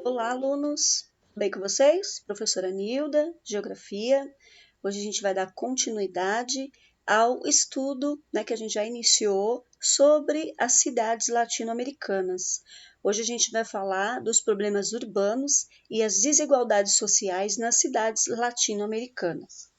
Olá, alunos! Tudo bem com vocês? Professora Nilda, Geografia. Hoje a gente vai dar continuidade ao estudo, que a gente já iniciou sobre as cidades latino-americanas. Hoje a gente vai falar dos problemas urbanos e as desigualdades sociais nas cidades latino-americanas.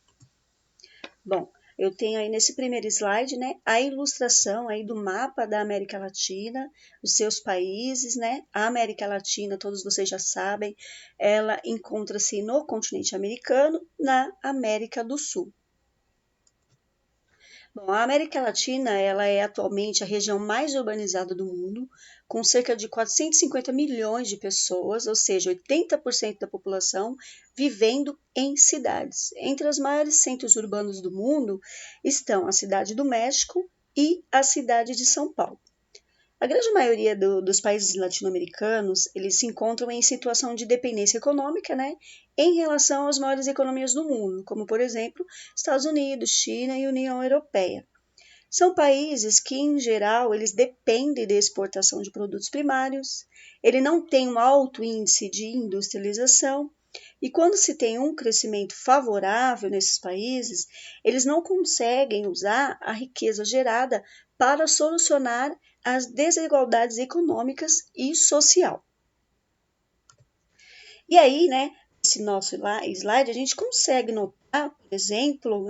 Bom, eu tenho aí nesse primeiro slide, a ilustração aí do mapa da América Latina, os seus países, A América Latina, todos vocês já sabem, ela encontra-se no continente americano, na América do Sul. Bom, a América Latina, ela é atualmente a região mais urbanizada do mundo, com cerca de 450 milhões de pessoas, ou seja, 80% da população vivendo em cidades. Entre os maiores centros urbanos do mundo estão a Cidade do México e a cidade de São Paulo. A grande maioria dos países latino-americanos, eles se encontram em situação de dependência econômica, em relação às maiores economias do mundo, como, por exemplo, Estados Unidos, China e União Europeia. São países que, em geral, eles dependem da exportação de produtos primários, ele não tem um alto índice de industrialização, e quando se tem um crescimento favorável nesses países, eles não conseguem usar a riqueza gerada para solucionar as desigualdades econômicas e social. E aí, nesse nosso slide, a gente consegue notar, por exemplo,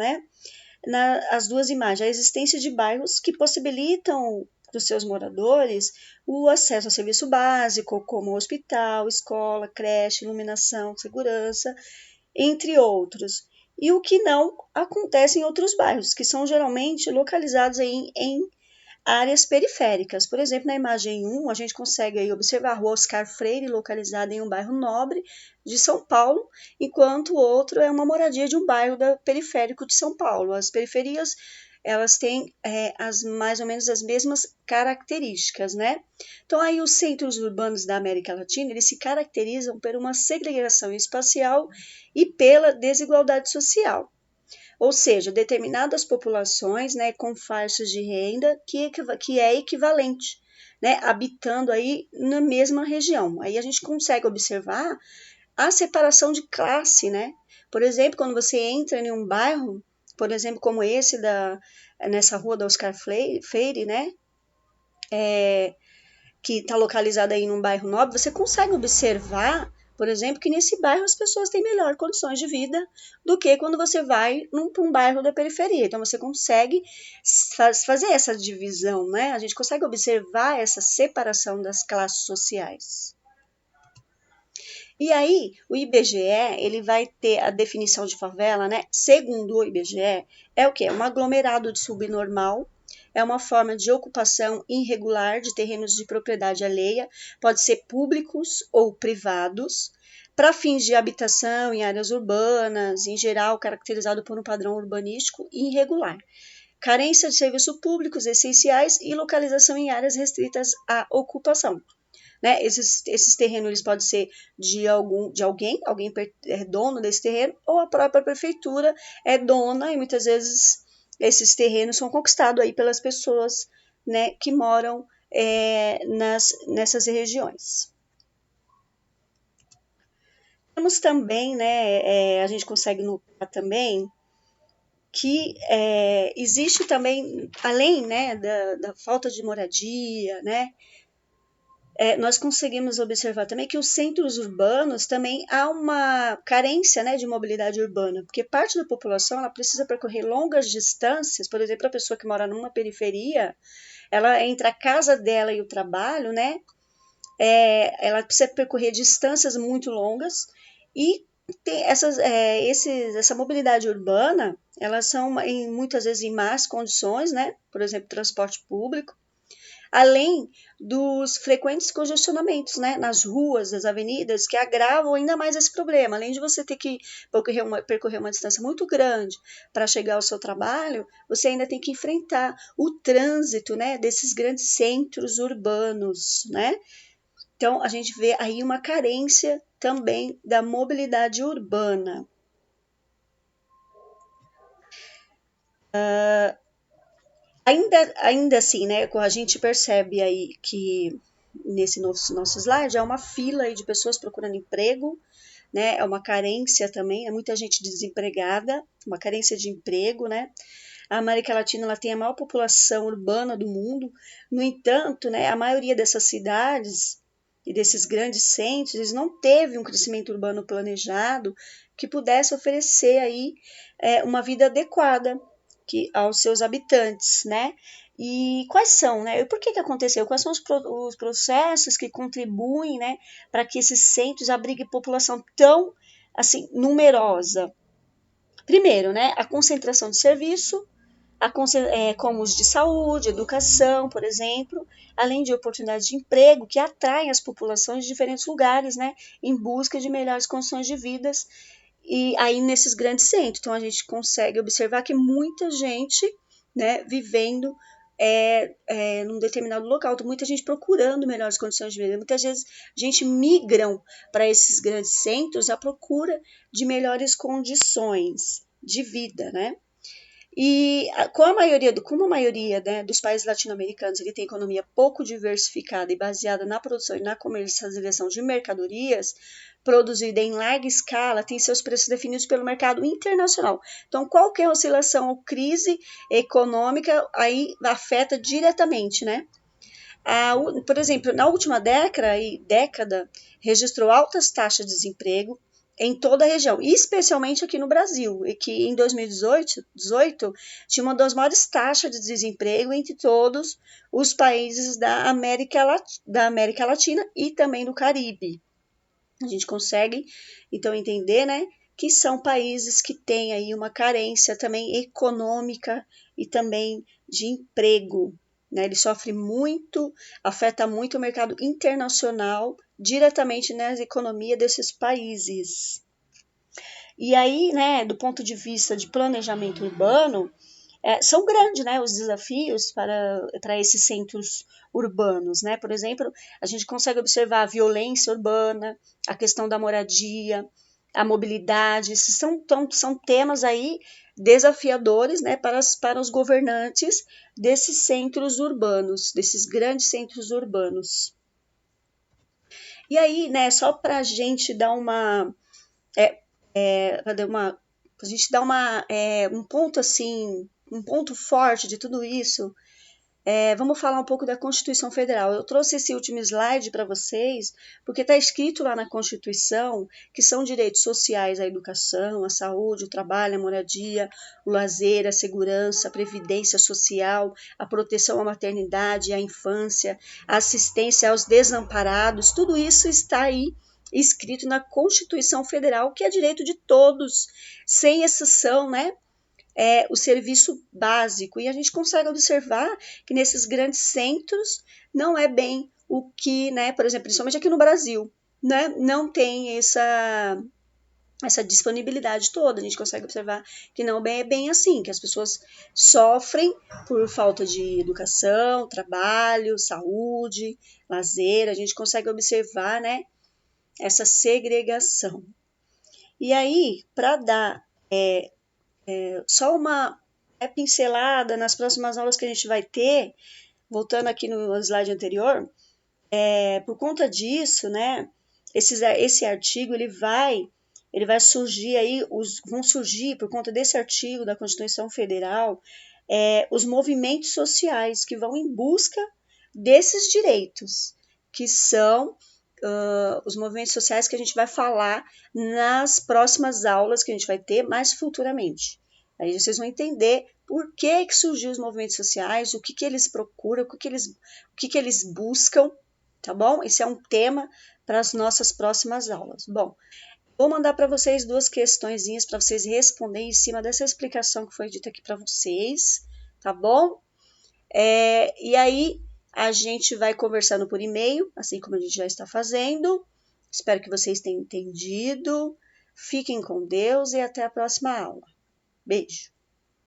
as duas imagens, a existência de bairros que possibilitam para os seus moradores o acesso a serviço básico, como hospital, escola, creche, iluminação, segurança, entre outros. E o que não acontece em outros bairros, que são geralmente localizados em áreas periféricas. Por exemplo, na imagem 1, a gente consegue aí observar a rua Oscar Freire, localizada em um bairro nobre de São Paulo, enquanto o outro é uma moradia de um bairro periférico de São Paulo. As periferias, elas têm mais ou menos as mesmas características, Então, aí os centros urbanos da América Latina, eles se caracterizam por uma segregação espacial e pela desigualdade social. Ou seja, determinadas populações, com faixas de renda que é equivalente, habitando aí na mesma região. Aí a gente consegue observar a separação de classe, Por exemplo, quando você entra em um bairro, por exemplo, como esse nessa rua da Oscar Freire, que está localizada aí num bairro nobre, você consegue observar, por exemplo, que nesse bairro as pessoas têm melhores condições de vida do que quando você vai para um bairro da periferia. Então, você consegue fazer essa divisão, A gente consegue observar essa separação das classes sociais. E aí, o IBGE, ele vai ter a definição de favela, Segundo o IBGE, é o quê? É um aglomerado de subnormal, é uma forma de ocupação irregular de terrenos de propriedade alheia, pode ser públicos ou privados, para fins de habitação em áreas urbanas, em geral caracterizado por um padrão urbanístico irregular. Carência de serviços públicos essenciais e localização em áreas restritas à ocupação. Esses terrenos eles podem ser de alguém é dono desse terreno, ou a própria prefeitura é dona, e muitas vezes esses terrenos são conquistados aí pelas pessoas, que moram nessas regiões. Temos também, a gente consegue notar também que existe também, além da falta de moradia, nós conseguimos observar também que os centros urbanos também há uma carência de mobilidade urbana, porque parte da população ela precisa percorrer longas distâncias, por exemplo, a pessoa que mora numa periferia, ela entre a casa dela e o trabalho, ela precisa percorrer distâncias muito longas e tem essa mobilidade urbana, elas são muitas vezes em más condições, por exemplo, transporte público, além dos frequentes congestionamentos, nas ruas, nas avenidas, que agravam ainda mais esse problema. Além de você ter que percorrer uma distância muito grande para chegar ao seu trabalho, você ainda tem que enfrentar o trânsito, desses grandes centros urbanos, Então, a gente vê aí uma carência também da mobilidade urbana. Ainda assim, a gente percebe aí que nesse nosso slide, é uma fila aí de pessoas procurando emprego, né? É uma carência também, é muita gente desempregada, uma carência de emprego, né? A América Latina ela tem a maior população urbana do mundo, no entanto, né, a maioria dessas cidades e desses grandes centros, eles não teve um crescimento urbano planejado que pudesse oferecer aí uma vida adequada aos seus habitantes, né? E quais são, né? E por que aconteceu? Quais são os processos que contribuem, né, para que esses centros abriguem população tão, assim, numerosa? Primeiro, né, a concentração de serviço, como os de saúde, educação, por exemplo, além de oportunidades de emprego que atraem as populações de diferentes lugares, né, em busca de melhores condições de vida, e aí nesses grandes centros. Então a gente consegue observar que muita gente, né, vivendo num determinado local, então, muita gente procurando melhores condições de vida. Muitas vezes a gente migram para esses grandes centros à procura de melhores condições de vida, né? E como a maioria, né, dos países latino-americanos ele tem economia pouco diversificada e baseada na produção e na comercialização de mercadorias, produzida em larga escala, tem seus preços definidos pelo mercado internacional. Então, qualquer oscilação ou crise econômica aí afeta diretamente, né? Por exemplo, na última década registrou altas taxas de desemprego em toda a região, especialmente aqui no Brasil, e que em 2018 tinha uma das maiores taxas de desemprego entre todos os países da América Latina e também do Caribe. A gente consegue, então, entender, né, que são países que têm aí uma carência também econômica e também de emprego, né? Ele sofre muito, afeta muito o mercado internacional, diretamente na economia desses países. E aí, né, do ponto de vista de planejamento urbano, são grandes, né, os desafios para esses centros urbanos, né? Por exemplo, a gente consegue observar a violência urbana, a questão da moradia, a mobilidade, são temas aí desafiadores, né, para os governantes desses centros urbanos, desses grandes centros urbanos. E aí, né, só para a gente dar um ponto assim, um ponto forte de tudo isso, vamos falar um pouco da Constituição Federal. Eu trouxe esse último slide para vocês, porque está escrito lá na Constituição que são direitos sociais a educação, a saúde, o trabalho, a moradia, o lazer, a segurança, a previdência social, a proteção à maternidade, à infância, a assistência aos desamparados, tudo isso está aí escrito na Constituição Federal, que é direito de todos, sem exceção, né? O serviço básico. E a gente consegue observar que nesses grandes centros não é bem o que, né, por exemplo, principalmente aqui no Brasil, né, não tem essa disponibilidade toda. A gente consegue observar que não é bem assim, que as pessoas sofrem por falta de educação, trabalho, saúde, lazer. A gente consegue observar, né, essa segregação. E aí, para dar só uma pincelada nas próximas aulas que a gente vai ter, voltando aqui no slide anterior, por conta disso, né, esse artigo ele vai surgir aí, vão surgir por conta desse artigo da Constituição Federal, os movimentos sociais que vão em busca desses direitos, que são os movimentos sociais que a gente vai falar nas próximas aulas que a gente vai ter mais futuramente. Aí vocês vão entender por que surgiu os movimentos sociais, o que eles procuram, o que eles buscam, tá bom? Esse é um tema para as nossas próximas aulas. Bom, vou mandar para vocês 2 questõezinhas para vocês responderem em cima dessa explicação que foi dita aqui para vocês, tá bom? E aí a gente vai conversando por e-mail, assim como a gente já está fazendo. Espero que vocês tenham entendido. Fiquem com Deus e até a próxima aula. Beijo!